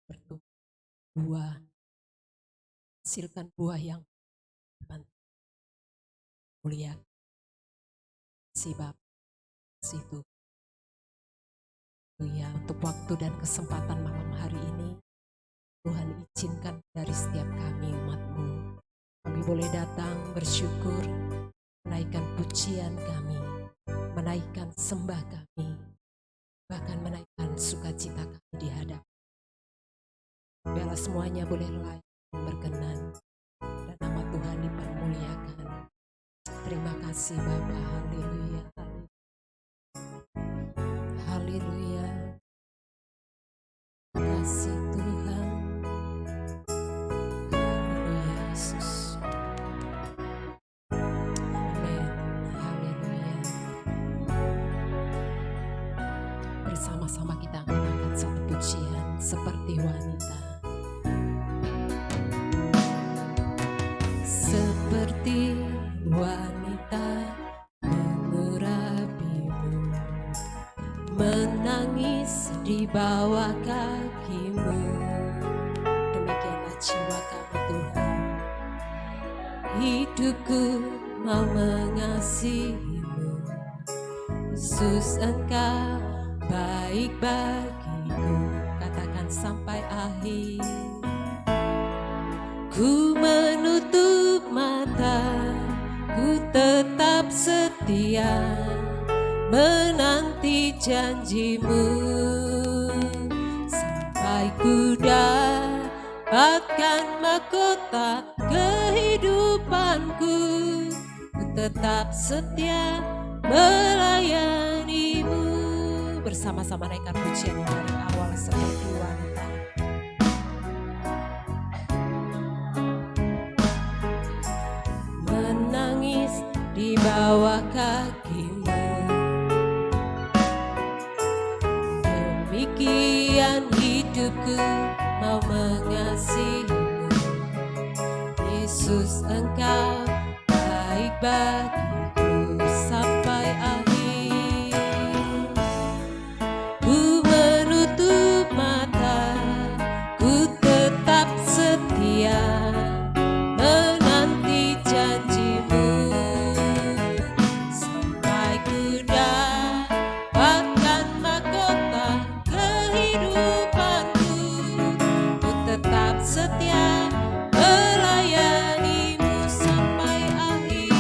bertumbuh buah, hasilkan buah yang mulia. Si Bapa, si Tuhan. Ya, untuk waktu dan kesempatan malam hari ini, Tuhan izinkan dari setiap kami umat-Mu. Kami boleh datang bersyukur, menaikkan pujian kami, menaikkan sembah kami, bahkan menaikkan sukacita kami di hadapan. Biarlah semuanya boleh layak dan berkenan, dan nama Tuhan dipermuliakan. Terima kasih Bapa, haleluya, haleluya. Terima kasih Tuhan, haleluya Yesus. Amin, haleluya. Bersama-sama kita akan angkat satu pujian seperti wanita. Seperti wanita mengurapimu, menangis di bawah kakimu. Demikianlah jiwa kami Tuhan. Hidupku mau mengasihimu, Yesus Engkau baik bagiku. Katakan sampai akhir. Ku menutup mata, ku tetap setia menanti janjimu, sampai ku dapatkan mahkota kehidupanku. Ku tetap setia melayanimu. Bersama-sama naikkan pujian dari awal seperti wanita. Menangis di bawah kakimu, demikian hidupku mau mengasihimu. Yesus Engkau baik bagiku sampai akhir. Ku menutup mata, ku tetap setia menanti janjimu, sampai ku dapatkan mahkota kehidupanku. Ku tetap setia melayanimu sampai akhir.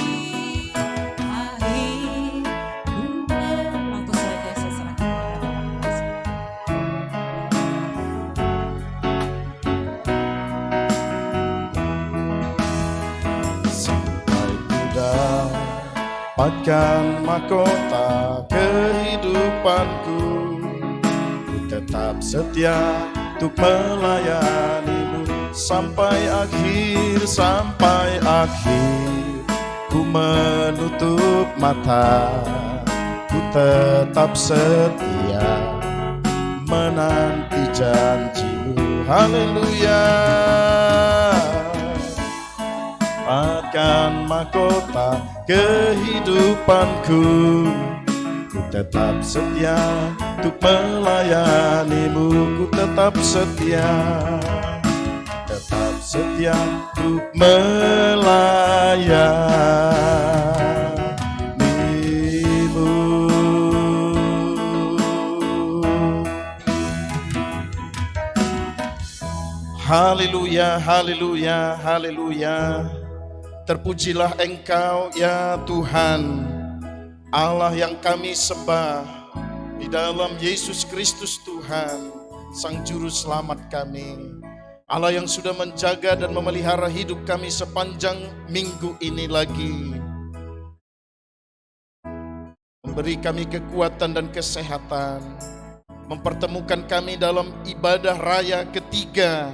Waktu saya serahkan kepada Bapa. Sampai ku dapatkan mahkota kehidupanku, ku tetap setia untuk melayanimu sampai akhir, sampai akhir. Ku menutup mata, ku tetap setia menanti janjimu. Haleluya. Dapatkan mahkota kehidupanku, ku tetap setia untuk melayanimu. Ku tetap setia untuk melayanimu. Haleluya, haleluya, haleluya. Terpujilah Engkau ya Tuhan, Allah yang kami sembah, di dalam Yesus Kristus Tuhan, Sang Juru Selamat kami. Allah yang sudah menjaga dan memelihara hidup kami sepanjang minggu ini lagi, memberi kami kekuatan dan kesehatan, mempertemukan kami dalam ibadah raya ketiga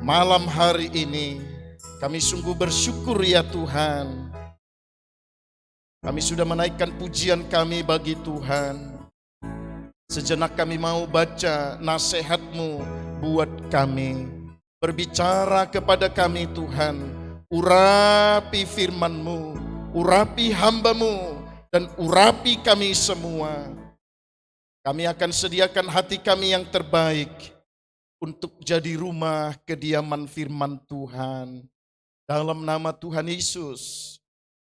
malam hari ini. Kami sungguh bersyukur ya Tuhan. Kami sudah menaikkan pujian kami bagi Tuhan. Sejenak kami mau baca nasihat-Mu buat kami. Berbicara kepada kami Tuhan. Urapi firman-Mu, urapi hamba-Mu, dan urapi kami semua. Kami akan sediakan hati kami yang terbaik. untuk jadi rumah kediaman firman Tuhan. Dalam nama Tuhan Yesus,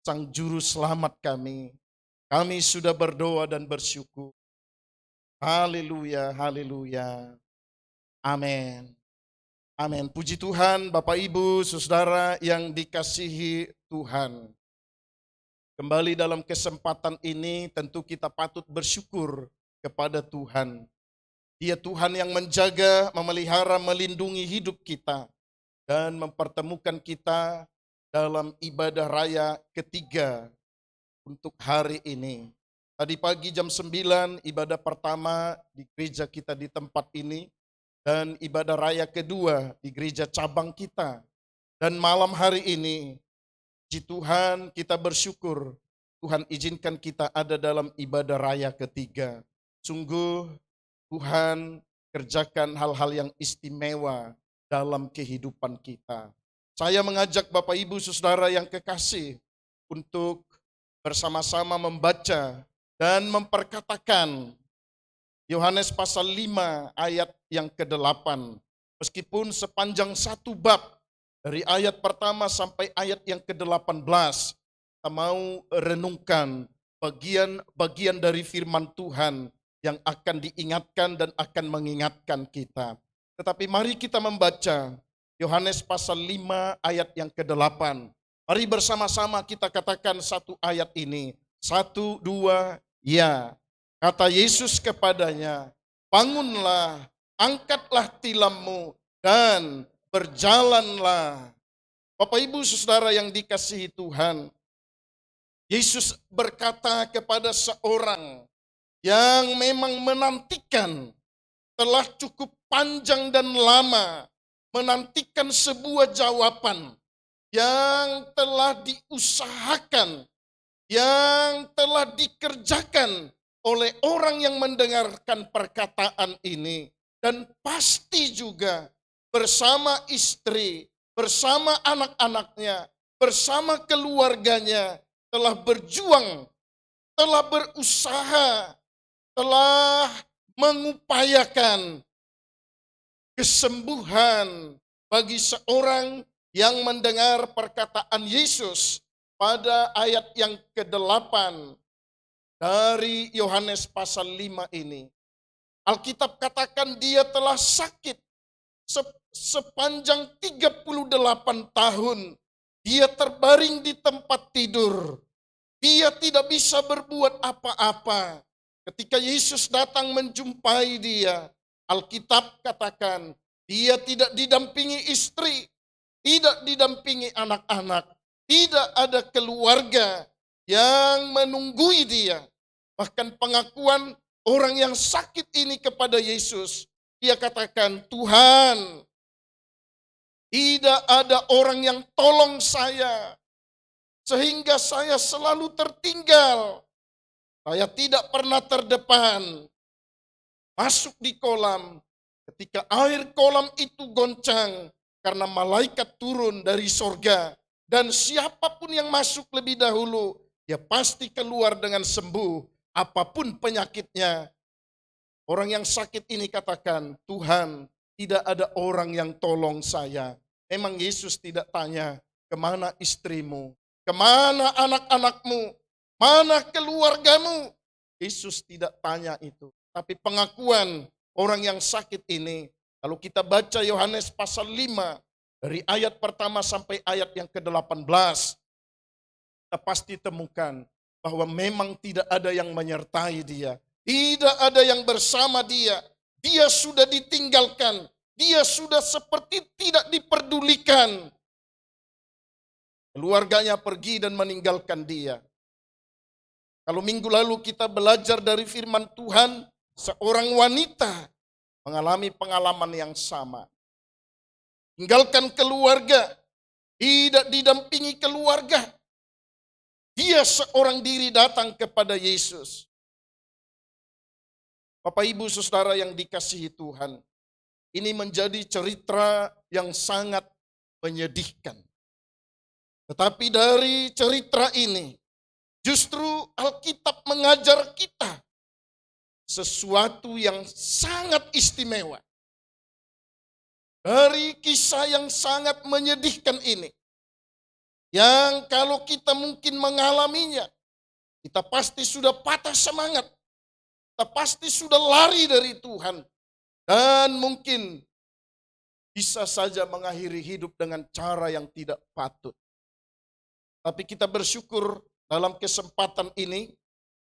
Sang Juru Selamat kami sudah berdoa dan bersyukur. Haleluya, haleluya. Amin. Amin. Puji Tuhan, Bapak Ibu, Saudara yang dikasihi Tuhan. Kembali dalam kesempatan ini tentu kita patut bersyukur kepada Tuhan. Dia Tuhan yang menjaga, memelihara, melindungi hidup kita dan mempertemukan kita dalam ibadah raya ketiga untuk hari ini. Tadi pagi jam 9 ibadah pertama di gereja kita di tempat ini dan ibadah raya kedua di gereja cabang kita. Dan malam hari ini puji Tuhan, kita bersyukur Tuhan izinkan kita ada dalam ibadah raya ketiga. Sungguh Tuhan kerjakan hal-hal yang istimewa dalam kehidupan kita. Saya mengajak Bapak Ibu Saudara yang kekasih untuk bersama-sama membaca dan memperkatakan Yohanes pasal 5 ayat yang ke-8. Meskipun sepanjang satu bab dari ayat pertama sampai ayat yang ke-18, kita mau renungkan bagian-bagian dari firman Tuhan yang akan diingatkan dan akan mengingatkan kita. Tetapi mari kita membaca Yohanes pasal 5 ayat yang ke-8. Mari bersama-sama kita katakan satu ayat ini. 1, 2, ya. Kata Yesus kepadanya, bangunlah, angkatlah tilammu dan berjalanlah. Bapak Ibu Saudara yang dikasihi Tuhan, Yesus berkata kepada seorang yang memang menantikan, telah cukup panjang dan lama, menantikan sebuah jawaban yang telah diusahakan, yang telah dikerjakan oleh orang yang mendengarkan perkataan ini. Dan pasti juga bersama istri, bersama anak-anaknya, bersama keluarganya, telah berjuang, telah berusaha, telah mengupayakan kesembuhan bagi seorang yang mendengar perkataan Yesus pada ayat yang ke-8 dari Yohanes pasal 5 ini. Alkitab katakan dia telah sakit sepanjang 38 tahun. Dia terbaring di tempat tidur. Dia tidak bisa berbuat apa-apa. Ketika Yesus datang menjumpai dia, Alkitab katakan dia tidak didampingi istri, tidak didampingi anak-anak, tidak ada keluarga yang menunggui dia. Bahkan pengakuan orang yang sakit ini kepada Yesus, dia katakan, Tuhan, tidak ada orang yang tolong saya, sehingga saya selalu tertinggal. Saya tidak pernah terdepan. Masuk di kolam, ketika air kolam itu goncang, karena malaikat turun dari sorga. Dan siapapun yang masuk lebih dahulu, dia pasti keluar dengan sembuh. Apapun penyakitnya. Orang yang sakit ini katakan, Tuhan, tidak ada orang yang tolong saya. Memang Yesus tidak tanya, kemana istrimu? Kemana anak-anakmu? Mana keluargamu? Yesus tidak tanya itu. Tapi pengakuan orang yang sakit ini, kalau kita baca Yohanes pasal 5, dari ayat pertama sampai ayat yang ke-18, kita pasti temukan bahwa memang tidak ada yang menyertai dia. Tidak ada yang bersama dia. Dia sudah ditinggalkan. Dia sudah seperti tidak diperdulikan. Keluarganya pergi dan meninggalkan dia. Kalau minggu lalu kita belajar dari firman Tuhan, seorang wanita mengalami pengalaman yang sama. Tinggalkan keluarga, tidak didampingi keluarga. Dia seorang diri datang kepada Yesus. Bapak Ibu Saudara yang dikasihi Tuhan, ini menjadi cerita yang sangat menyedihkan. Tetapi dari cerita ini, justru Alkitab mengajar kita sesuatu yang sangat istimewa. dari kisah yang sangat menyedihkan ini. Yang kalau kita mungkin mengalaminya, kita pasti sudah patah semangat. Kita pasti sudah lari dari Tuhan. Dan mungkin bisa saja mengakhiri hidup dengan cara yang tidak patut. Tapi kita bersyukur dalam kesempatan ini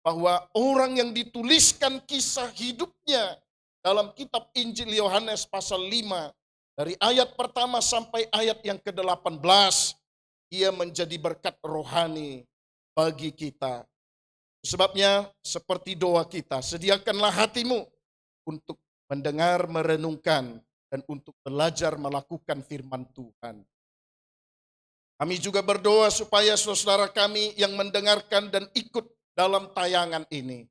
bahwa orang yang dituliskan kisah hidupnya dalam kitab Injil Yohanes pasal 5 dari ayat pertama sampai ayat yang ke-18, ia menjadi berkat rohani bagi kita. Sebabnya seperti doa kita, sediakanlah hatimu untuk mendengar, merenungkan, dan untuk belajar melakukan firman Tuhan. Kami juga berdoa supaya saudara kami yang mendengarkan dan ikut dalam tayangan ini,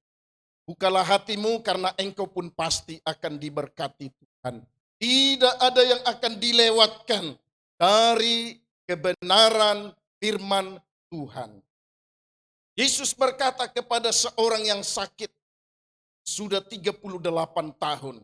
bukalah hatimu karena engkau pun pasti akan diberkati Tuhan. Tidak ada yang akan dilewatkan dari kebenaran firman Tuhan. Yesus berkata kepada seorang yang sakit sudah 38 tahun,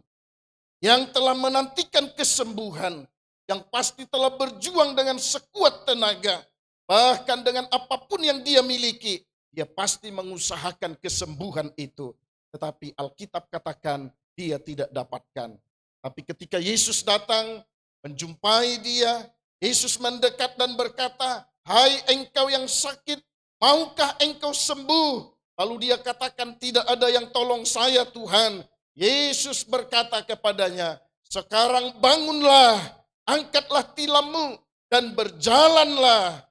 yang telah menantikan kesembuhan, yang pasti telah berjuang dengan sekuat tenaga, bahkan dengan apapun yang dia miliki, dia pasti mengusahakan kesembuhan itu. Tetapi Alkitab katakan dia tidak dapatkan. Tapi ketika Yesus datang menjumpai dia, Yesus mendekat dan berkata, "Hai engkau yang sakit, maukah engkau sembuh?" Lalu dia katakan, "Tidak ada yang tolong saya Tuhan." Yesus berkata kepadanya, "Sekarang bangunlah, angkatlah tilammu dan berjalanlah."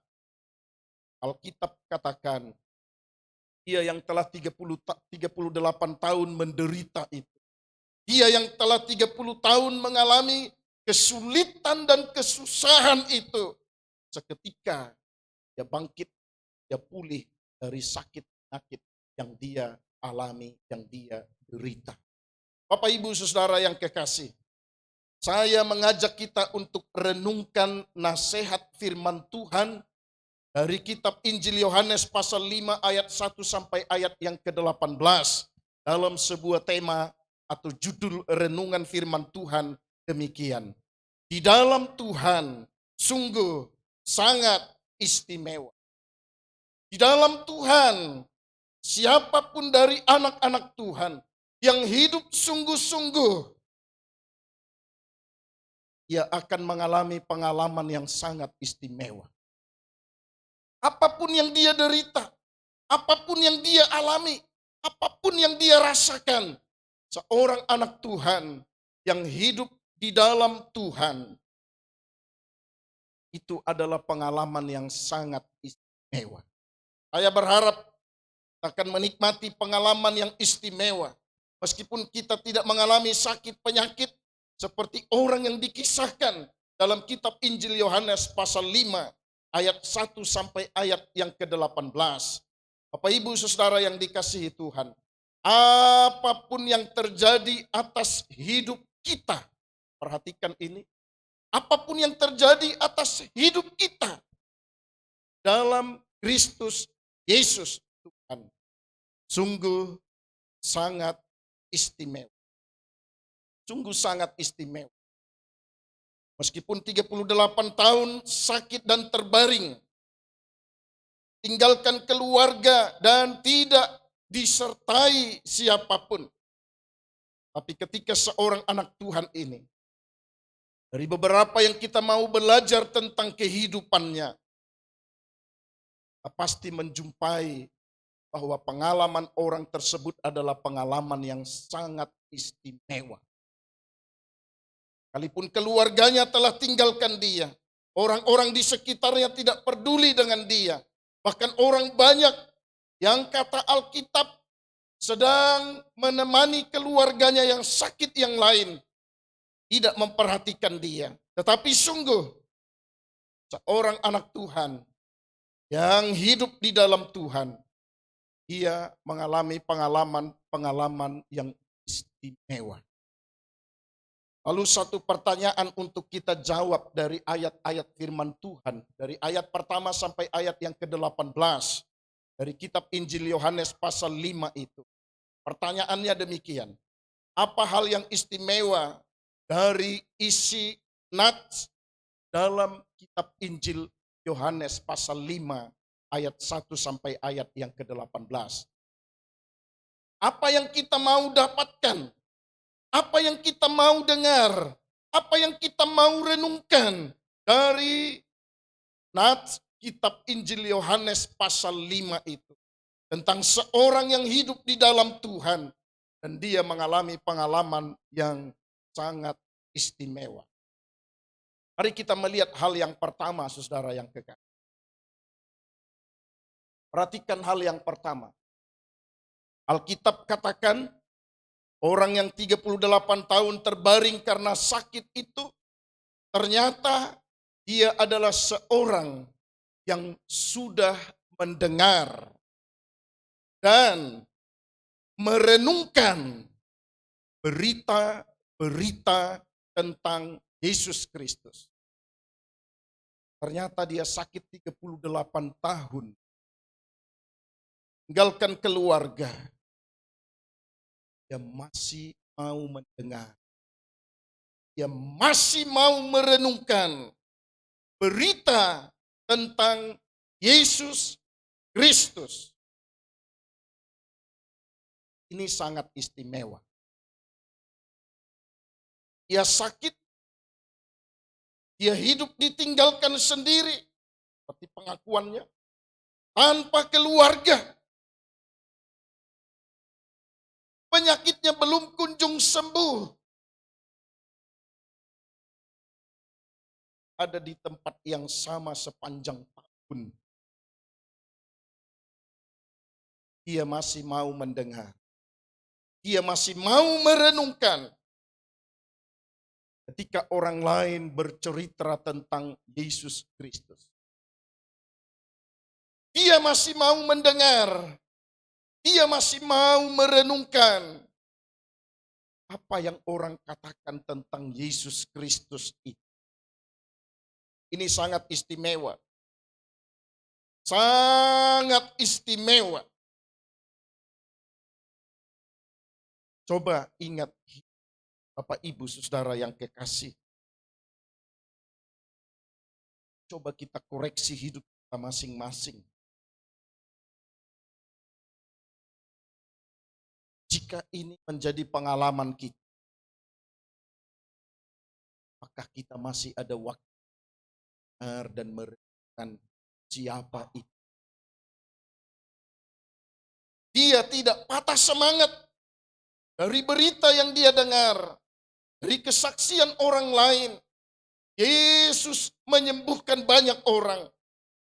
Alkitab katakan, dia yang telah 38 tahun menderita itu, dia yang telah 30 tahun mengalami kesulitan dan kesusahan itu, seketika dia bangkit, dia pulih dari sakit penyakit yang dia alami, yang dia derita. Bapak Ibu Saudara yang kekasih, saya mengajak kita untuk renungkan nasihat firman Tuhan dari kitab Injil Yohanes pasal 5 ayat 1 sampai ayat yang ke-18 dalam sebuah tema atau judul renungan firman Tuhan demikian. Di dalam Tuhan sungguh sangat istimewa. Di dalam Tuhan, siapapun dari anak-anak Tuhan yang hidup sungguh-sungguh, ia akan mengalami pengalaman yang sangat istimewa. Apapun yang dia derita, apapun yang dia alami, apapun yang dia rasakan, seorang anak Tuhan yang hidup di dalam Tuhan, itu adalah pengalaman yang sangat istimewa. Saya berharap akan menikmati pengalaman yang istimewa. Meskipun kita tidak mengalami sakit penyakit seperti orang yang dikisahkan dalam kitab Injil Yohanes pasal 5 ayat 1 sampai ayat yang ke-18. Bapak Ibu Saudara yang dikasihi Tuhan, apapun yang terjadi atas hidup kita, perhatikan ini, apapun yang terjadi atas hidup kita dalam Kristus Yesus Tuhan, sungguh sangat istimewa. Sungguh sangat istimewa. Meskipun 38 tahun sakit dan terbaring, tinggalkan keluarga dan tidak disertai siapapun. Tapi ketika seorang anak Tuhan ini, dari beberapa yang kita mau belajar tentang kehidupannya, kita pasti menjumpai bahwa pengalaman orang tersebut adalah pengalaman yang sangat istimewa. Sekalipun keluarganya telah tinggalkan dia, orang-orang di sekitarnya tidak peduli dengan dia, bahkan orang banyak yang kata Alkitab sedang menemani keluarganya yang sakit yang lain, tidak memperhatikan dia. Tetapi sungguh seorang anak Tuhan yang hidup di dalam Tuhan, ia mengalami pengalaman yang istimewa. Lalu satu pertanyaan untuk kita jawab dari ayat-ayat firman Tuhan. Dari ayat pertama sampai ayat yang ke-18. Dari kitab Injil Yohanes pasal 5 itu. Pertanyaannya demikian. Apa hal yang istimewa dari isi nats dalam kitab Injil Yohanes pasal 5 ayat 1 sampai ayat yang ke-18. Apa yang kita mau dapatkan? Apa yang kita mau dengar? Apa yang kita mau renungkan dari nats kitab Injil Yohanes pasal 5 itu? Tentang seorang yang hidup di dalam Tuhan dan dia mengalami pengalaman yang sangat istimewa. Mari kita melihat hal yang pertama, saudara yang kekasih. Perhatikan hal yang pertama. Alkitab katakan orang yang 38 tahun terbaring karena sakit itu ternyata dia adalah seorang yang sudah mendengar dan merenungkan berita-berita tentang Yesus Kristus. Ternyata dia sakit 38 tahun. Tinggalkan keluarga. Dia masih mau mendengar. Dia masih mau merenungkan berita tentang Yesus Kristus. Ini sangat istimewa. Dia sakit, dia hidup ditinggalkan sendiri, seperti pengakuannya, tanpa keluarga. Penyakitnya belum kunjung sembuh. Ada di tempat yang sama sepanjang tahun. Dia masih mau mendengar. Dia masih mau merenungkan. Ketika orang lain bercerita tentang Yesus Kristus. Dia masih mau mendengar. Dia masih mau merenungkan. Apa yang orang katakan tentang Yesus Kristus itu. Ini sangat istimewa. Sangat istimewa. Coba ingat Bapak Ibu Saudara yang kekasih. Coba kita koreksi hidup kita masing-masing. Jika ini menjadi pengalaman kita, apakah kita masih ada waktu dan merenungkan siapa itu? Dia tidak patah semangat dari berita yang dia dengar, dari kesaksian orang lain. Yesus menyembuhkan banyak orang.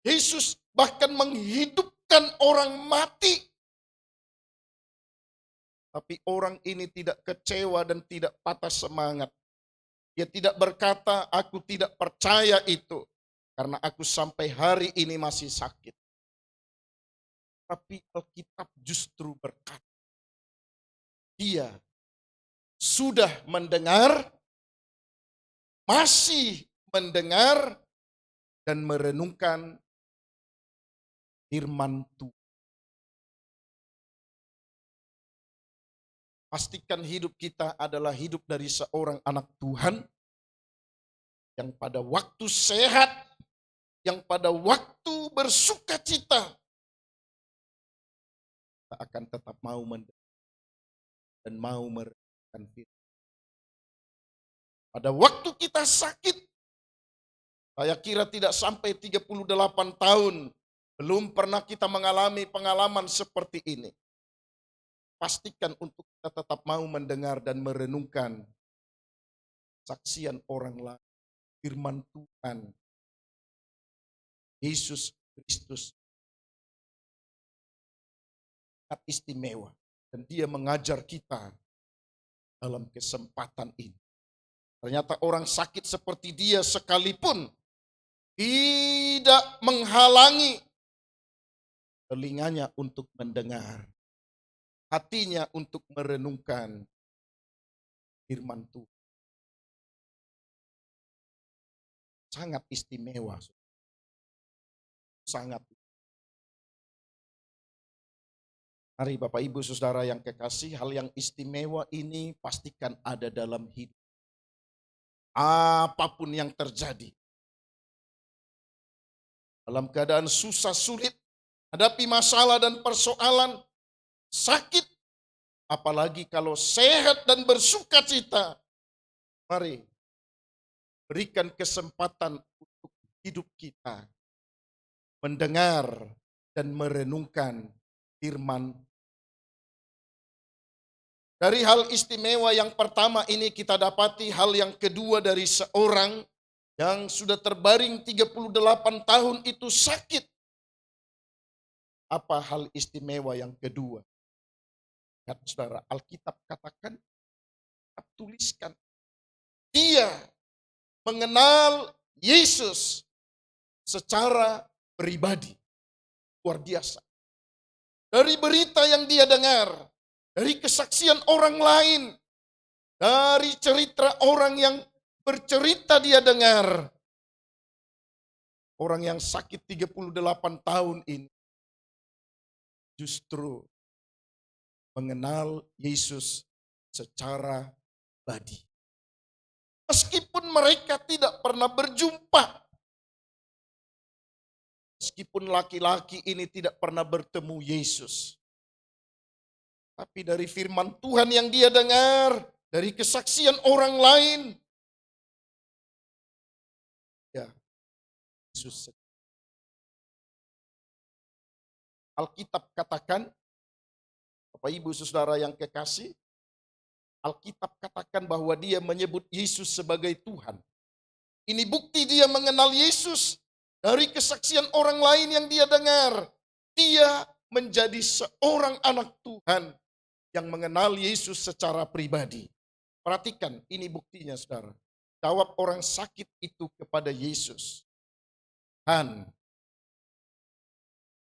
Yesus bahkan menghidupkan orang mati. Tapi orang ini tidak kecewa dan tidak patah semangat. Dia tidak berkata, aku tidak percaya itu. Karena aku sampai hari ini masih sakit. Tapi Alkitab justru berkata, dia sudah mendengar, masih mendengar, dan merenungkan firman Tuhan. Pastikan hidup kita adalah hidup dari seorang anak Tuhan yang pada waktu sehat, yang pada waktu bersuka cita, kita akan tetap mau mendengar dan mau merenungkan firman. Pada waktu kita sakit, saya kira tidak sampai 38 tahun, belum pernah kita mengalami pengalaman seperti ini. Pastikan untuk kita tetap mau mendengar dan merenungkan saksian orang lain, firman Tuhan, Yesus Kristus. Sangat istimewa. Dan dia mengajar kita dalam kesempatan ini. Ternyata orang sakit seperti dia sekalipun tidak menghalangi telinganya untuk mendengar, hatinya untuk merenungkan firman Tuhan. Sangat istimewa. Sangat. Mari Bapak Ibu Saudara yang kekasih, hal yang istimewa ini pastikan ada dalam hidup. Apapun yang terjadi, dalam keadaan susah sulit, hadapi masalah dan persoalan, sakit, apalagi kalau sehat dan bersuka cita, mari berikan kesempatan untuk hidup kita mendengar dan merenungkan firman. Dari hal istimewa yang pertama ini kita dapati hal yang kedua dari seorang yang sudah terbaring 38 tahun itu sakit. Apa hal istimewa yang kedua? Lihat saudara, Alkitab katakan, Alkitab tuliskan, dia mengenal Yesus secara pribadi. Luar biasa. Dari berita yang dia dengar, dari kesaksian orang lain, dari cerita orang yang bercerita dia dengar, orang yang sakit 38 tahun ini justru mengenal Yesus secara pribadi. Meskipun mereka tidak pernah berjumpa, meskipun laki-laki ini tidak pernah bertemu Yesus, tapi dari firman Tuhan yang dia dengar, dari kesaksian orang lain, ya, Yesus. Alkitab katakan, Bapak Ibu Saudara yang kekasih, Alkitab katakan bahwa dia menyebut Yesus sebagai Tuhan. Ini bukti dia mengenal Yesus dari kesaksian orang lain yang dia dengar. Dia menjadi seorang anak Tuhan yang mengenal Yesus secara pribadi. Perhatikan, ini buktinya saudara. Jawab orang sakit itu kepada Yesus, "Han,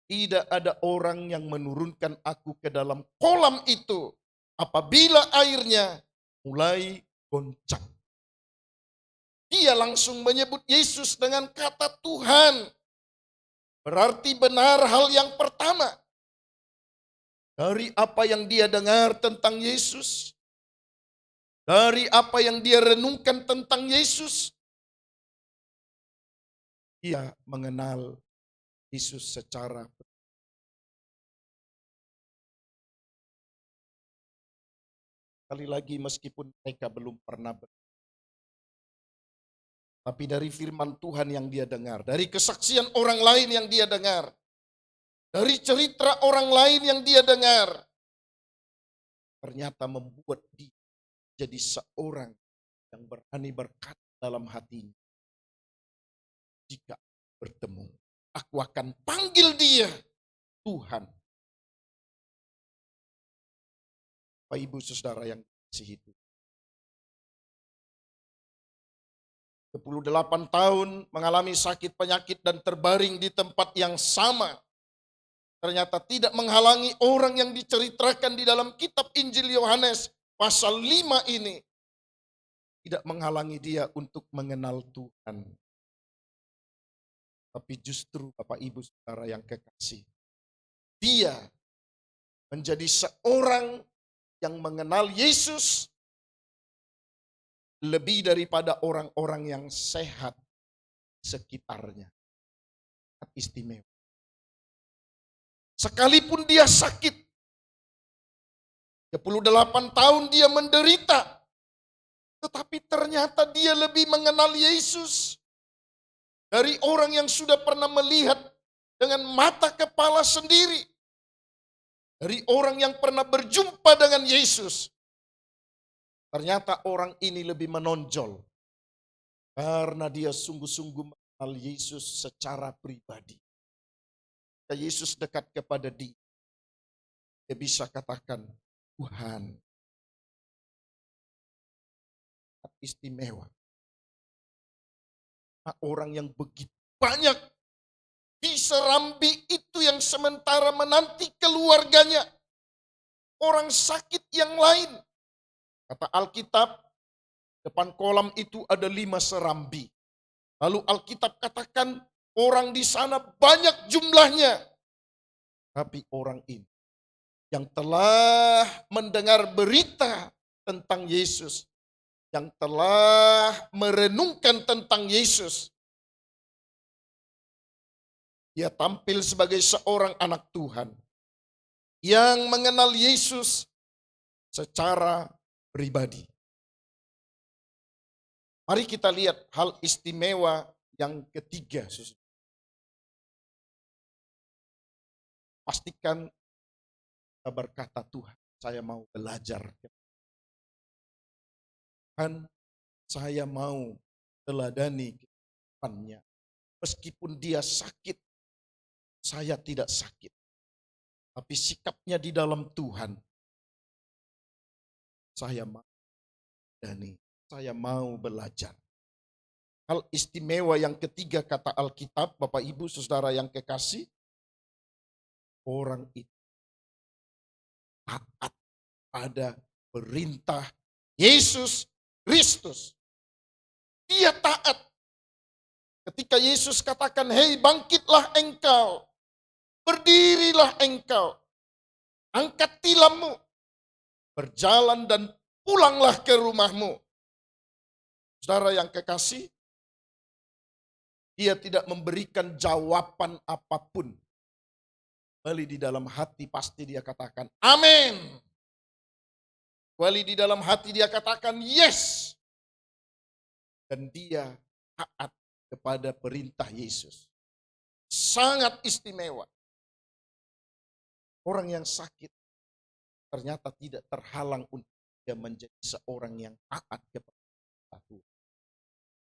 tidak ada orang yang menurunkan aku ke dalam kolam itu apabila airnya mulai goncang." Dia langsung menyebut Yesus dengan kata Tuhan. Berarti benar hal yang pertama. Dari apa yang dia dengar tentang Yesus, dari apa yang dia renungkan tentang Yesus, dia mengenal Yesus secara sekali lagi meskipun mereka belum pernah tapi dari firman Tuhan yang dia dengar, dari kesaksian orang lain yang dia dengar, dari cerita orang lain yang dia dengar, ternyata membuat dia jadi seorang yang berani berkata dalam hatinya, "Jika bertemu, aku akan panggil dia Tuhan." Bapak Ibu Saudara yang kasih itu, 28 tahun mengalami sakit penyakit dan terbaring di tempat yang sama. Ternyata tidak menghalangi orang yang diceritakan di dalam kitab Injil Yohanes pasal 5 ini. Tidak menghalangi dia untuk mengenal Tuhan. Tapi justru Bapak Ibu Saudara yang kekasih, dia menjadi seorang yang mengenal Yesus lebih daripada orang-orang yang sehat sekitarnya. Istimewa. Sekalipun dia sakit, 28 tahun dia menderita, tetapi ternyata dia lebih mengenal Yesus dari orang yang sudah pernah melihat dengan mata kepala sendiri. Dari orang yang pernah berjumpa dengan Yesus. Ternyata orang ini lebih menonjol karena dia sungguh-sungguh mengenal Yesus secara pribadi. Jika Yesus dekat kepada dia, dia bisa katakan, "Tuhan." Istimewa. Nah, orang yang begitu banyak di Serambi itu yang sementara menanti keluarganya, orang sakit yang lain. Kata Alkitab, depan kolam itu ada 5 serambi. Lalu Alkitab katakan orang di sana banyak jumlahnya. Tapi orang ini yang telah mendengar berita tentang Yesus, yang telah merenungkan tentang Yesus, dia tampil sebagai seorang anak Tuhan yang mengenal Yesus secara pribadi. Mari kita lihat hal istimewa yang ketiga. Pastikan kita berkata, Tuhan, saya mau belajar. Tuhan, saya mau teladani kehidupannya. Meskipun dia sakit, saya tidak sakit. Tapi sikapnya di dalam Tuhan, saya mau teladani. Saya mau belajar. Hal istimewa yang ketiga kata Alkitab, Bapak Ibu Saudara yang kekasih, orang itu taat pada perintah Yesus Kristus. Dia taat. Ketika Yesus katakan, hei bangkitlah engkau, berdirilah engkau, angkat tilammu, berjalan dan pulanglah ke rumahmu. Saudara yang kekasih, dia tidak memberikan jawaban apapun. Kembali di dalam hati pasti dia katakan, amin. Kembali di dalam hati dia katakan, yes. Dan dia taat kepada perintah Yesus. Sangat istimewa. Orang yang sakit ternyata tidak terhalang untuk dia menjadi seorang yang taat kepada Tuhan.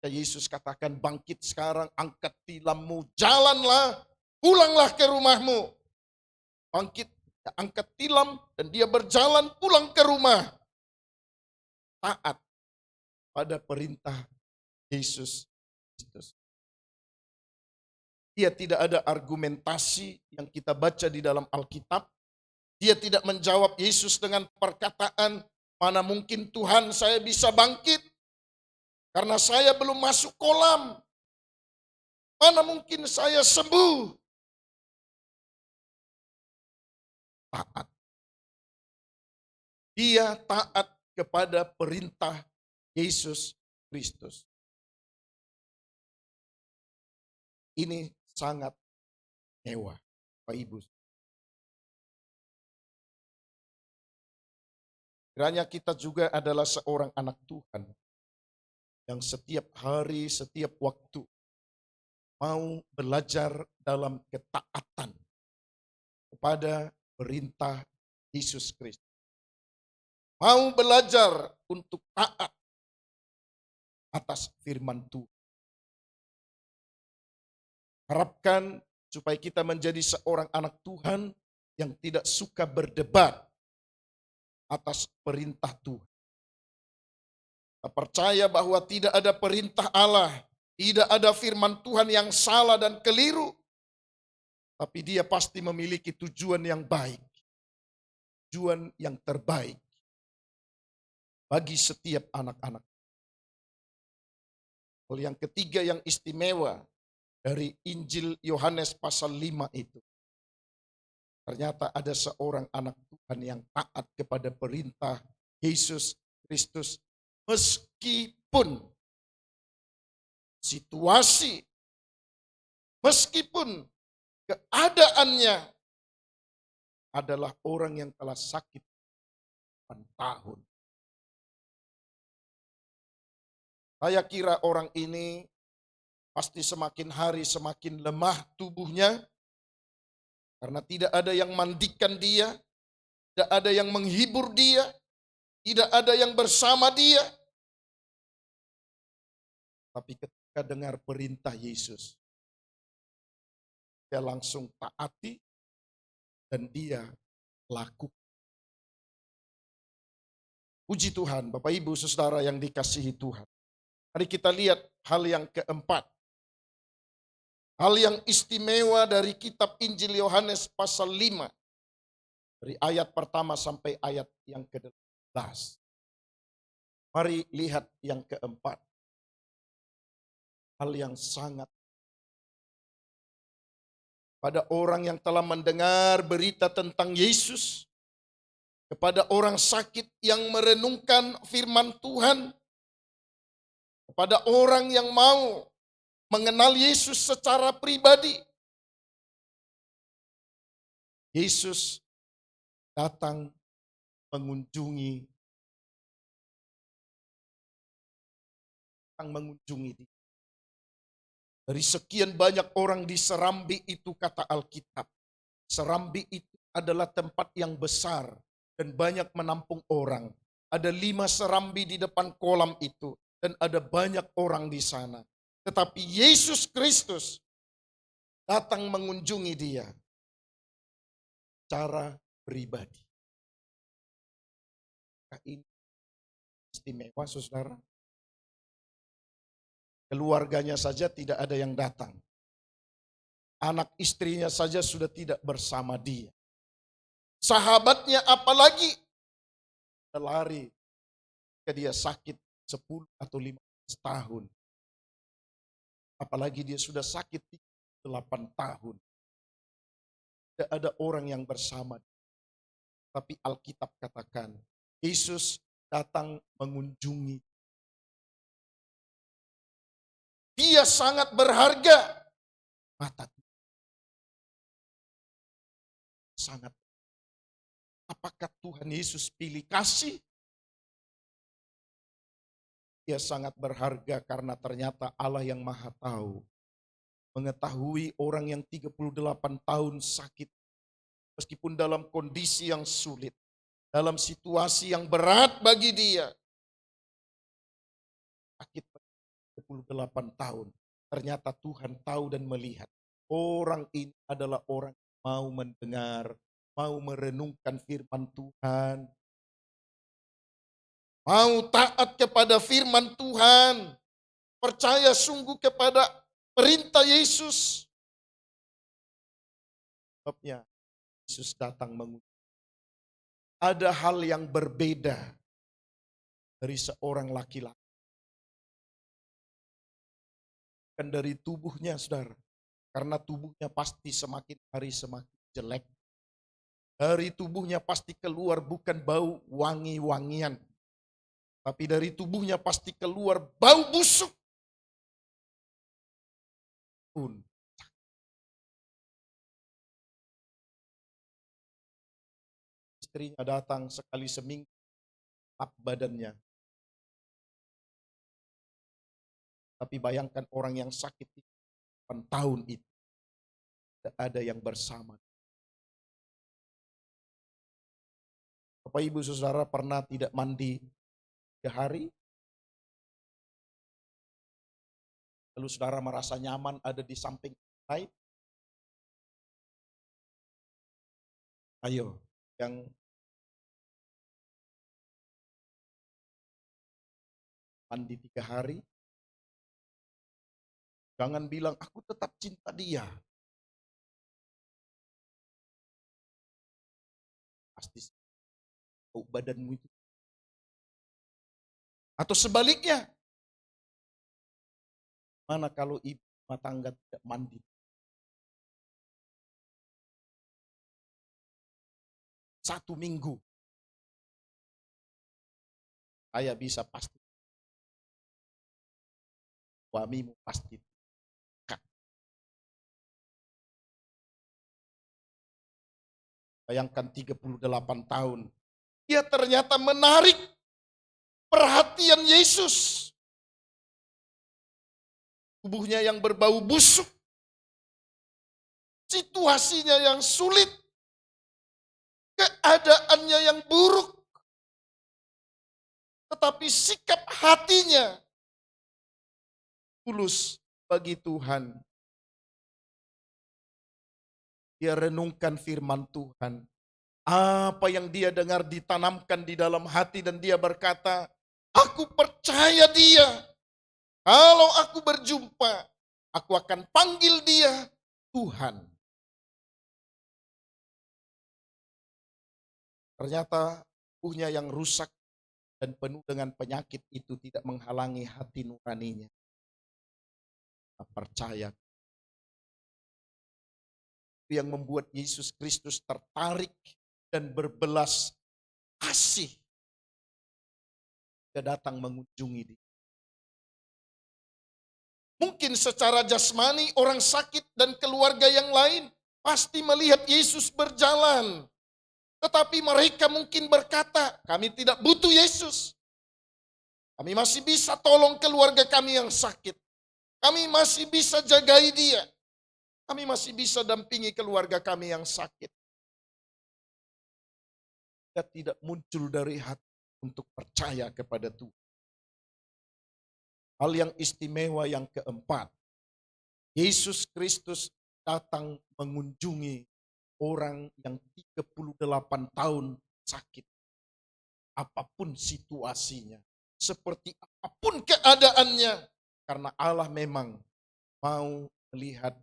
Yesus katakan, bangkit sekarang, angkat tilammu, jalanlah, pulanglah ke rumahmu. Bangkit, angkat tilam, dan dia berjalan pulang ke rumah. Taat pada perintah Yesus Kristus. Dia tidak ada argumentasi yang kita baca di dalam Alkitab. Dia tidak menjawab Yesus dengan perkataan, mana mungkin Tuhan saya bisa bangkit, karena saya belum masuk kolam. Mana mungkin saya sembuh. Taat. Dia taat kepada perintah Yesus Kristus. Ini sangat mewah, Pak Ibu. Kiranya kita juga adalah seorang anak Tuhan yang setiap hari, setiap waktu mau belajar dalam ketaatan kepada perintah Yesus Kristus. Mau belajar untuk taat atas firman Tuhan. Harapkan supaya kita menjadi seorang anak Tuhan yang tidak suka berdebat atas perintah Tuhan. Kita percaya bahwa tidak ada perintah Allah, tidak ada firman Tuhan yang salah dan keliru, tapi dia pasti memiliki tujuan yang baik, tujuan yang terbaik bagi setiap anak-anak. Hal yang ketiga yang istimewa dari Injil Yohanes pasal 5 itu. Ternyata ada seorang anak Tuhan yang taat kepada perintah Yesus Kristus. Meskipun situasi, meskipun keadaannya adalah orang yang telah sakit 8 tahun. Saya kira orang ini pasti semakin hari semakin lemah tubuhnya, karena tidak ada yang mandikan dia, tidak ada yang menghibur dia, tidak ada yang bersama dia. Tapi ketika dengar perintah Yesus, dia langsung taati dan dia lakukan. Puji Tuhan, Bapak Ibu Saudara yang dikasihi Tuhan. Mari kita lihat hal yang keempat. Hal yang istimewa dari kitab Injil Yohanes pasal 5. Dari ayat pertama sampai ayat yang ke-11. Mari lihat yang keempat. Hal yang sangat. Pada orang yang telah mendengar berita tentang Yesus. Kepada orang sakit yang merenungkan firman Tuhan. kepada orang yang mau mengenal Yesus secara pribadi. Yesus datang mengunjungi dia. Dari sekian banyak orang di Serambi itu, kata Alkitab, Serambi itu adalah tempat yang besar dan banyak menampung orang. Ada 5 serambi di depan kolam itu dan ada banyak orang di sana. Tetapi Yesus Kristus datang mengunjungi dia secara pribadi. Ini istimewa, saudara. Keluarganya saja tidak ada yang datang. Anak istrinya saja sudah tidak bersama dia. Sahabatnya apalagi lari ke dia sakit 10 atau 15 tahun. Apalagi dia sudah sakit 8 tahun. Tidak ada orang yang bersama. Tapi Alkitab katakan, Yesus datang mengunjungi. Dia sangat berharga. Mata sangat. Apakah Tuhan Yesus pilih kasih? Dia sangat berharga karena ternyata Allah yang Maha Tahu mengetahui orang yang 38 tahun sakit, meskipun dalam kondisi yang sulit, dalam situasi yang berat bagi dia. Sakit 38 tahun. Ternyata Tuhan tahu dan melihat. Orang ini adalah orang yang mau mendengar, mau merenungkan firman Tuhan. Mau taat kepada firman Tuhan. Percaya sungguh kepada perintah Yesus. Sebabnya Yesus datang mengunjungi. Ada hal yang berbeda dari seorang laki-laki. Bukan dari tubuhnya, saudara. Karena tubuhnya pasti semakin hari semakin jelek. Dari tubuhnya pasti keluar bukan bau wangi-wangian. Tapi dari tubuhnya pasti keluar bau busuk. Istrinya datang sekali seminggu, lap badannya. Tapi bayangkan orang yang sakit 8 tahun itu, tidak ada yang bersama. Bapak Ibu Saudara pernah tidak mandi 3 hari? Lalu saudara merasa nyaman ada di samping lain? Ayo, yang mandi 3 hari, jangan bilang aku tetap cinta dia. Pasti badanmu itu. Atau sebaliknya, mana kalau ibu rumah tangga tidak mandi? Satu minggu, saya bisa pasti. Suamimu pasti. Bayangkan 38 tahun. Dia ternyata menarik perhatian Yesus. Tubuhnya yang berbau busuk. Situasinya yang sulit. Keadaannya yang buruk. Tetapi sikap hatinya tulus bagi Tuhan. Dia renungkan firman Tuhan. Apa yang dia dengar ditanamkan di dalam hati dan dia berkata, aku percaya dia. Kalau aku berjumpa, aku akan panggil dia Tuhan. Ternyata tubuhnya yang rusak dan penuh dengan penyakit itu tidak menghalangi hati nuraninya. Percaya. Yang membuat Yesus Kristus tertarik dan berbelas kasih. Dia datang mengunjungi dia. Mungkin secara jasmani orang sakit dan keluarga yang lain pasti melihat Yesus berjalan. Tetapi mereka mungkin berkata, kami tidak butuh Yesus. Kami masih bisa tolong keluarga kami yang sakit. Kami masih bisa jagai dia. Kami masih bisa dampingi keluarga kami yang sakit. Dia tidak muncul dari hati untuk percaya kepada Tuhan. Hal yang istimewa yang keempat, Yesus Kristus datang mengunjungi orang yang 38 tahun sakit. Apapun situasinya, seperti apapun keadaannya, karena Allah memang mau melihat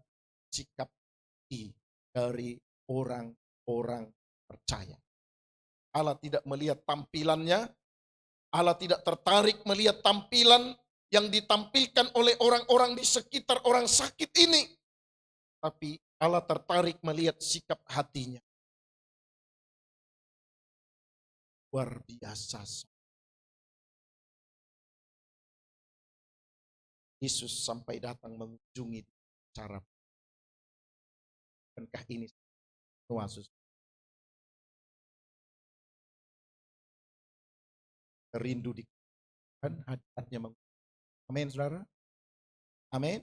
sikap hati dari orang-orang percaya. Allah tidak melihat tampilannya, Allah tidak tertarik melihat tampilan yang ditampilkan oleh orang-orang di sekitar orang sakit ini. Tapi Allah tertarik melihat sikap hatinya. Luar biasa. Yesus sampai datang mengunjungi cara. Bukankah ini semua rindu di Tuhan, hadiratnya mengunjungi. Amin, saudara. Amin.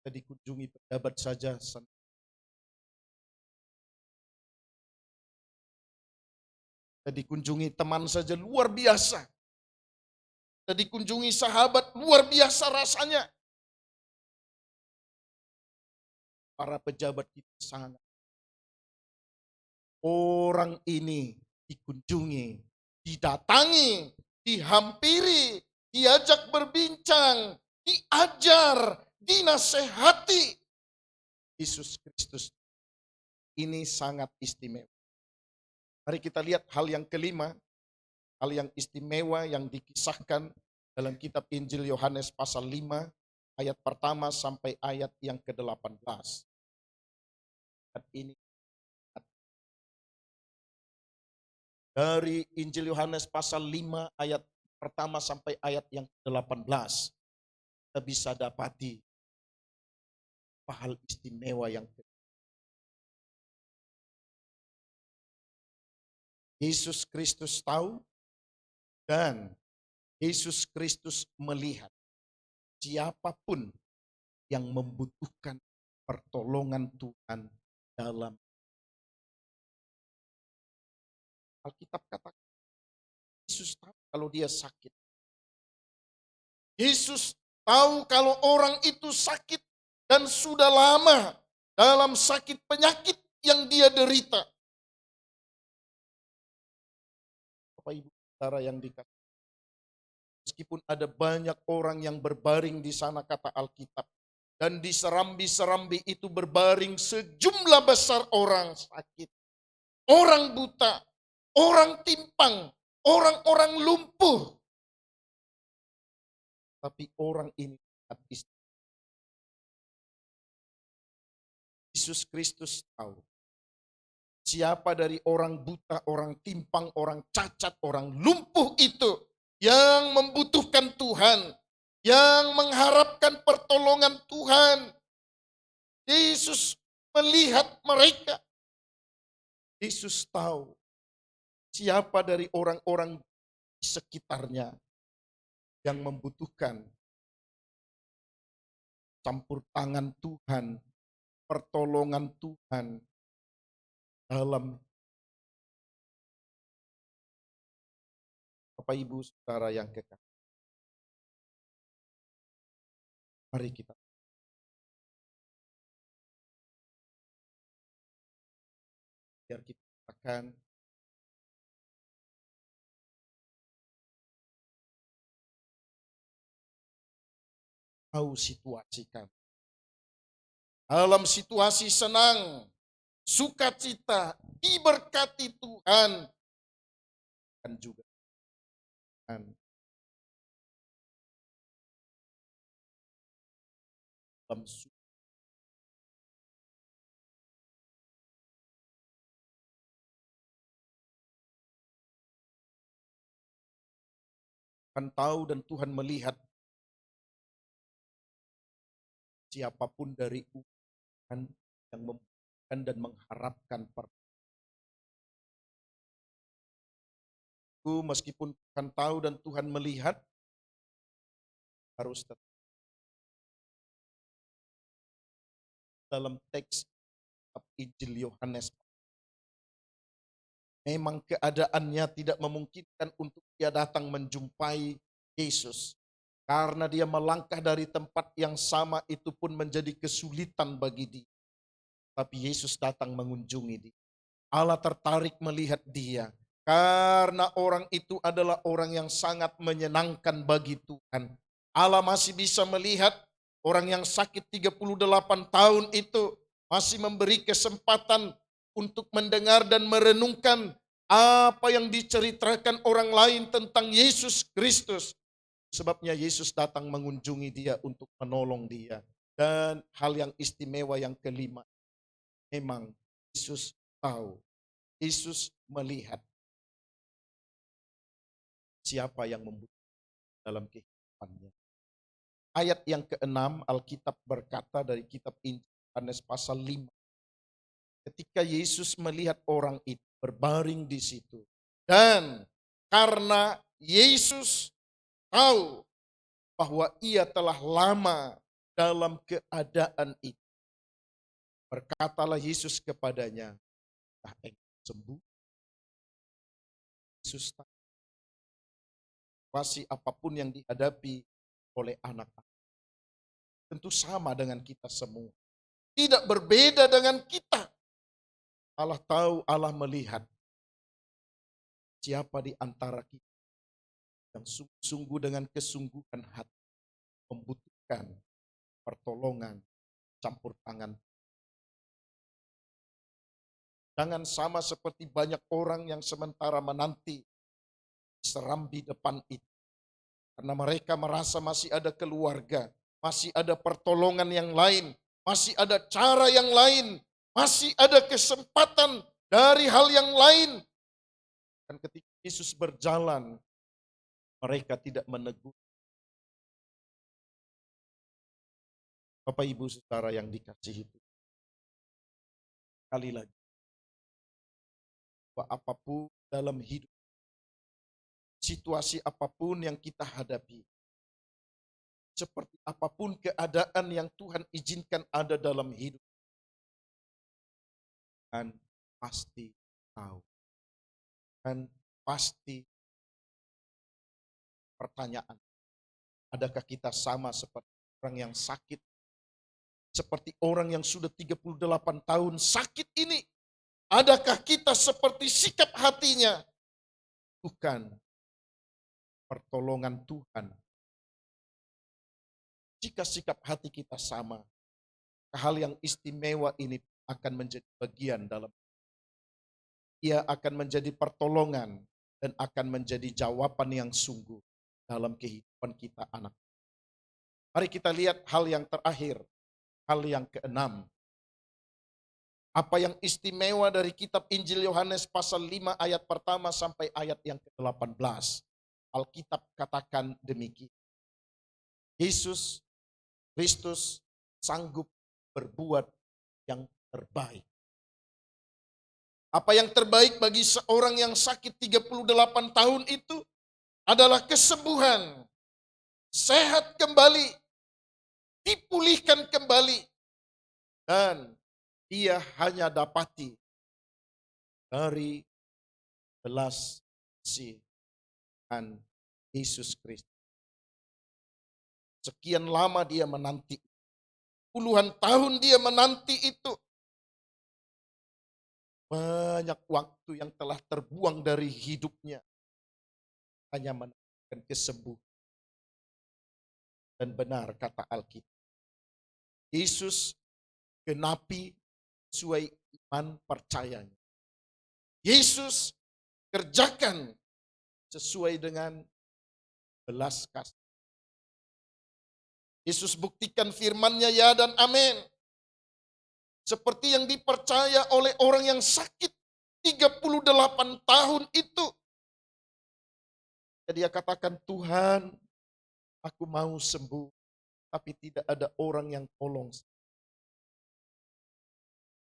Kita dikunjungi pejabat saja. Kita dikunjungi teman saja luar biasa. Kita dikunjungi sahabat luar biasa rasanya. Para pejabat kita sangat. Orang ini dikunjungi, didatangi, dihampiri, diajak berbincang, diajar, dinasehati. Yesus Kristus ini sangat istimewa. Mari kita lihat hal yang kelima, hal yang istimewa yang dikisahkan dalam kitab Injil Yohanes pasal 5 ayat pertama sampai ayat yang ke-18. Ini dari Injil Yohanes pasal 5 ayat pertama sampai ayat yang ke-18. Kita bisa dapati hal istimewa yang Yesus Kristus tahu dan Yesus Kristus melihat siapapun yang membutuhkan pertolongan Tuhan dalam Alkitab katakan Yesus tahu kalau dia sakit. Yesus tahu kalau orang itu sakit dan sudah lama dalam sakit penyakit yang dia derita. Bapak Ibu Saudara yang dikasihi, meskipun ada banyak orang yang berbaring di sana kata Alkitab, dan di serambi-serambi itu berbaring sejumlah besar orang sakit, orang buta, orang timpang, orang-orang lumpuh. Tapi orang ini Yesus Kristus tahu siapa dari orang buta, orang timpang, orang cacat, orang lumpuh itu yang membutuhkan Tuhan, yang mengharapkan pertolongan Tuhan. Yesus melihat mereka. Yesus tahu siapa dari orang-orang di sekitarnya yang membutuhkan campur tangan Tuhan, pertolongan Tuhan dalam Bapak Ibu Saudara yang kekasih. Mari kita biar kita akan tahu situasi kami. Dalam situasi senang, sukacita, diberkati Tuhan, dan juga dalam Tuhan tahu dan Tuhan melihat siapapun dari Tuhan yang membutuhkan dan mengharapkan pertolongan, meskipun Tuhan tahu dan Tuhan melihat, harus tetap dalam teks Injil Yohanes. Memang keadaannya tidak memungkinkan untuk dia datang menjumpai Yesus. Karena dia melangkah dari tempat yang sama itu pun menjadi kesulitan bagi dia. Tapi Yesus datang mengunjungi dia. Allah tertarik melihat dia. Karena orang itu adalah orang yang sangat menyenangkan bagi Tuhan. Allah masih bisa melihat orang yang sakit 38 tahun itu masih memberi kesempatan untuk mendengar dan merenungkan apa yang diceritakan orang lain tentang Yesus Kristus. Sebabnya Yesus datang mengunjungi dia untuk menolong dia. Dan hal yang istimewa yang kelima, memang Yesus tahu, Yesus melihat siapa yang membutuhkan dalam kehidupannya. Ayat yang ke-6 Alkitab berkata dari kitab Injil Yohanes pasal 5. Ketika Yesus melihat orang itu berbaring di situ. Dan karena Yesus tahu bahwa ia telah lama dalam keadaan itu, berkatalah Yesus kepadanya, "Nah, engkau sembuh?" Yesus tahu situasi apapun yang dihadapi oleh anak-anak. Tentu sama dengan kita semua. Tidak berbeda dengan kita. Allah tahu, Allah melihat siapa di antara kita yang sungguh dengan kesungguhan hati membutuhkan pertolongan, campur tangan. Jangan sama seperti banyak orang yang sementara menanti serambi depan itu. Karena mereka merasa masih ada keluarga, masih ada pertolongan yang lain, masih ada cara yang lain, masih ada kesempatan dari hal yang lain. Dan ketika Yesus berjalan, mereka tidak menegur. Bapak Ibu Saudara yang dikasihi itu, sekali lagi, bahwa apapun dalam hidup, situasi apapun yang kita hadapi, seperti apapun keadaan yang Tuhan izinkan ada dalam hidup, Tuhan pasti tahu. Dan pasti pertanyaan, adakah kita sama seperti orang yang sakit, seperti orang yang sudah 38 tahun sakit ini? Adakah kita seperti sikap hatinya? Bukan pertolongan Tuhan. Jika sikap hati kita sama, hal yang istimewa ini akan menjadi bagian dalam. Ia akan menjadi pertolongan dan akan menjadi jawaban yang sungguh dalam kehidupan kita anak. Mari kita lihat hal yang terakhir, hal yang ke-6. Apa yang istimewa dari kitab Injil Yohanes pasal 5 ayat pertama sampai ayat yang ke-18. Alkitab katakan demikian. Yesus Kristus sanggup berbuat yang terbaik. Apa yang terbaik bagi seorang yang sakit 38 tahun itu adalah kesembuhan, sehat kembali, dipulihkan kembali, dan dia hanya dapati dari belas kasihan Yesus Kristus. Sekian lama dia menanti, puluhan tahun dia menanti itu. Banyak waktu yang telah terbuang dari hidupnya hanya menantikan kesembuhan. Dan benar kata Alkitab, Yesus genapi sesuai iman percayanya. Yesus kerjakan sesuai dengan belas kasih. Yesus buktikan firman-Nya ya dan amin. Seperti yang dipercaya oleh orang yang sakit 38 tahun itu. Dia katakan, Tuhan, aku mau sembuh. tapi tidak ada orang yang tolong.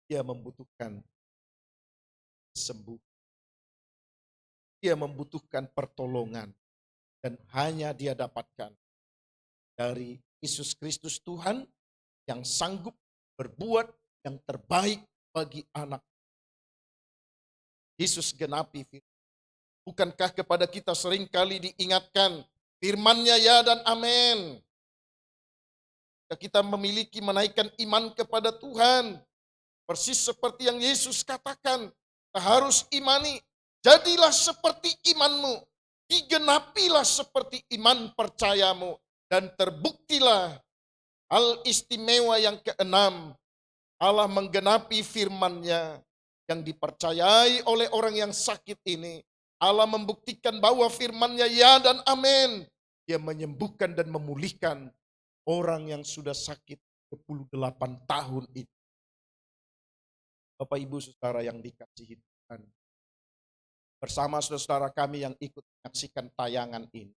Dia membutuhkan sembuh. Dia membutuhkan pertolongan. Dan hanya dia dapatkan dari Yesus Kristus Tuhan yang sanggup berbuat yang terbaik bagi anak. Yesus genapi firman. Bukankah kepada kita seringkali diingatkan firman-Nya ya dan amin. Kita memiliki menaikkan iman kepada Tuhan. Persis seperti yang Yesus katakan, kita harus imani. Jadilah seperti imanmu, digenapilah seperti iman percayamu, dan terbuktilah hal istimewa yang keenam. Allah menggenapi firman-Nya yang dipercayai oleh orang yang sakit ini. Allah membuktikan bahwa firman-Nya ya dan amin. Dia menyembuhkan dan memulihkan orang yang sudah sakit 28 tahun itu. Bapak Ibu Saudara yang dikasihi Tuhan, bersama saudara-saudara kami yang ikut menyaksikan tayangan ini,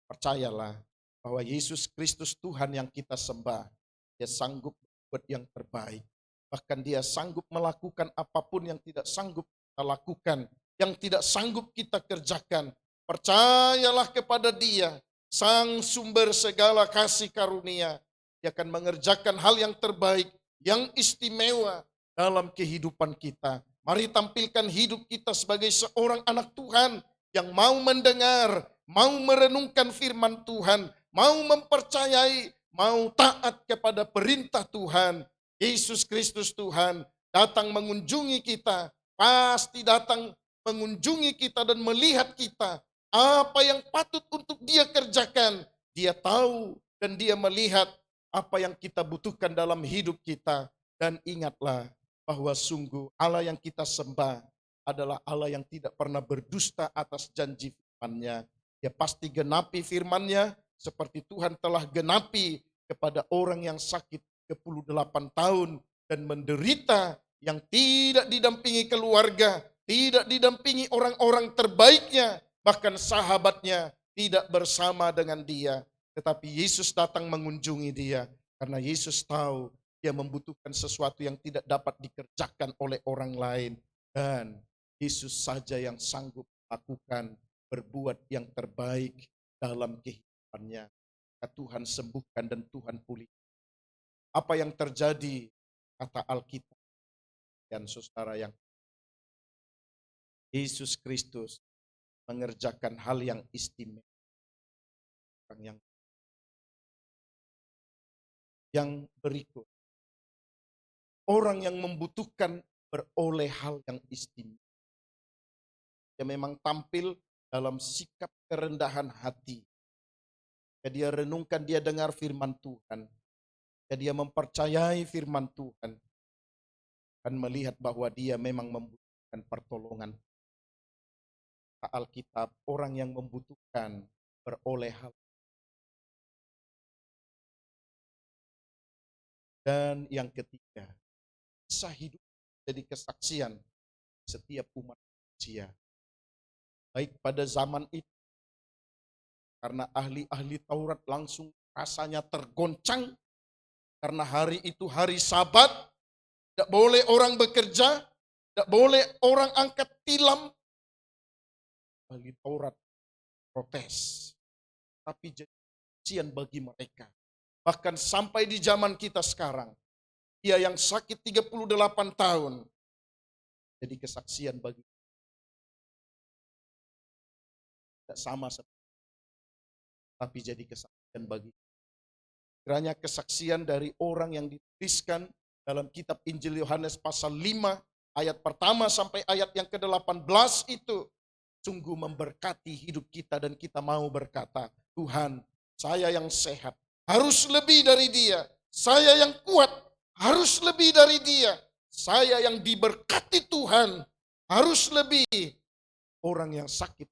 percayalah bahwa Yesus Kristus Tuhan yang kita sembah, Dia sanggup buat yang terbaik. Bahkan Dia sanggup melakukan apapun yang tidak sanggup kita lakukan, yang tidak sanggup kita kerjakan. Percayalah kepada Dia, Sang sumber segala kasih karunia. Dia akan mengerjakan hal yang terbaik, yang istimewa dalam kehidupan kita. Mari tampilkan hidup kita sebagai seorang anak Tuhan yang mau mendengar, mau merenungkan firman Tuhan, mau mempercayai, mau taat kepada perintah Tuhan. Yesus Kristus Tuhan datang mengunjungi kita, pasti datang mengunjungi kita dan melihat kita. Apa yang patut untuk Dia kerjakan, Dia tahu dan Dia melihat apa yang kita butuhkan dalam hidup kita. Dan ingatlah bahwa sungguh Allah yang kita sembah adalah Allah yang tidak pernah berdusta atas janji firman-Nya. Dia pasti genapi firman-Nya seperti Tuhan telah genapi kepada orang yang sakit 38 tahun dan menderita, yang tidak didampingi keluarga, tidak didampingi orang-orang terbaiknya, bahkan sahabatnya tidak bersama dengan dia. Tetapi Yesus datang mengunjungi dia karena Yesus tahu dia membutuhkan sesuatu yang tidak dapat dikerjakan oleh orang lain. Dan Yesus saja yang sanggup melakukan, berbuat yang terbaik dalam kehidupannya. Tuhan sembuhkan dan Tuhan pulihkan. Apa yang terjadi, kata Alkitab dan saudara yang Yesus Kristus mengerjakan hal yang istimewa. Yang berikut. Orang yang membutuhkan beroleh hal yang istimewa. Dia memang tampil dalam sikap kerendahan hati. Dia renungkan, dia dengar firman Tuhan. Dia mempercayai firman Tuhan. Dan melihat bahwa dia memang membutuhkan pertolongan. Alkitab, orang yang membutuhkan beroleh hal. Dan yang ketiga, kisah hidup jadi kesaksian setiap umat manusia. Baik pada zaman itu, karena ahli-ahli Taurat langsung rasanya tergoncang, karena hari itu hari Sabat, tidak boleh orang bekerja, tidak boleh orang angkat tilam. Ahli Taurat protes, tapi jadi kesaksian bagi mereka. Bahkan sampai di zaman kita sekarang, dia yang sakit 38 tahun, jadi kesaksian bagi kita. Tidak sama seperti, tapi jadi kesaksian bagi kita. Kiranya kesaksian dari orang yang dituliskan dalam kitab Injil Yohanes pasal 5, ayat pertama sampai ayat yang ke-18 itu, sungguh memberkati hidup kita dan kita mau berkata, Tuhan, saya yang sehat, harus lebih dari dia. Saya yang kuat, harus lebih dari dia. Saya yang diberkati Tuhan, harus lebih. Orang yang sakit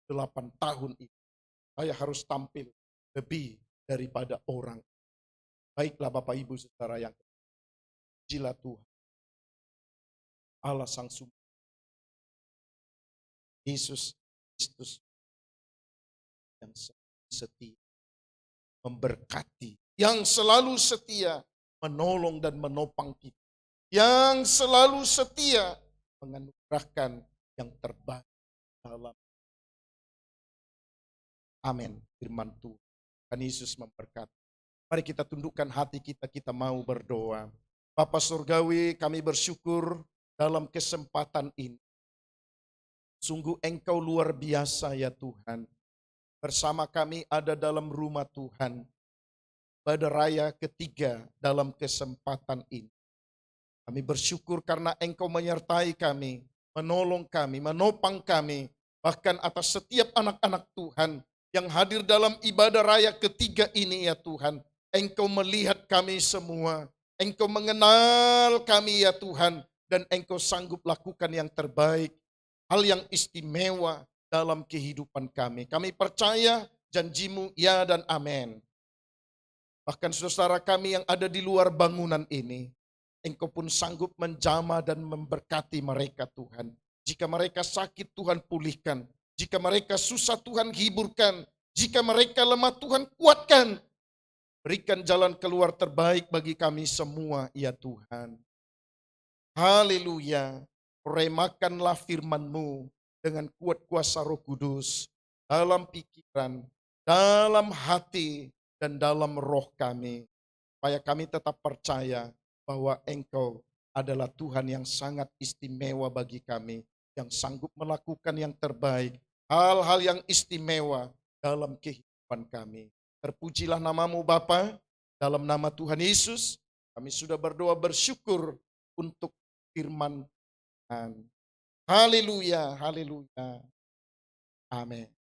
8 tahun itu, saya harus tampil lebih daripada orang. Baiklah Bapak Ibu Saudara yang pujilah Tuhan. Allah Sang Sumber, Yesus Kristus yang setia, memberkati yang selalu setia menolong dan menopang kita, yang selalu setia menganugerahkan yang terbaik dalam. Amin. Firman Tuhan Yesus memberkati. Mari kita tundukkan hati kita, kita mau berdoa. Bapa Surgawi, kami bersyukur dalam kesempatan ini. Sungguh Engkau luar biasa ya Tuhan. Bersama kami ada dalam rumah Tuhan. Pada raya ketiga dalam kesempatan ini. Kami bersyukur karena Engkau menyertai kami, menolong kami, menopang kami. Bahkan atas setiap anak-anak Tuhan yang hadir dalam ibadah raya ketiga ini ya Tuhan. Engkau melihat kami semua. Engkau mengenal kami ya Tuhan. Dan Engkau sanggup lakukan yang terbaik. Hal yang istimewa dalam kehidupan kami. Kami percaya janji-Mu ya dan amin. Bahkan saudara kami yang ada di luar bangunan ini, Engkau pun sanggup menjamah dan memberkati mereka Tuhan. Jika mereka sakit Tuhan pulihkan. Jika mereka susah Tuhan hiburkan. Jika mereka lemah Tuhan kuatkan. Berikan jalan keluar terbaik bagi kami semua ya Tuhan. Haleluya. Remakanlah firman-Mu dengan kuat kuasa Roh Kudus. Dalam pikiran, dalam hati, dan dalam roh kami. Supaya kami tetap percaya bahwa Engkau adalah Tuhan yang sangat istimewa bagi kami. Yang sanggup melakukan yang terbaik. Hal-hal yang istimewa dalam kehidupan kami. Terpujilah nama-Mu Bapa. Dalam nama Tuhan Yesus kami sudah berdoa bersyukur untuk firman Tuhan. Haleluya, haleluya. Amin.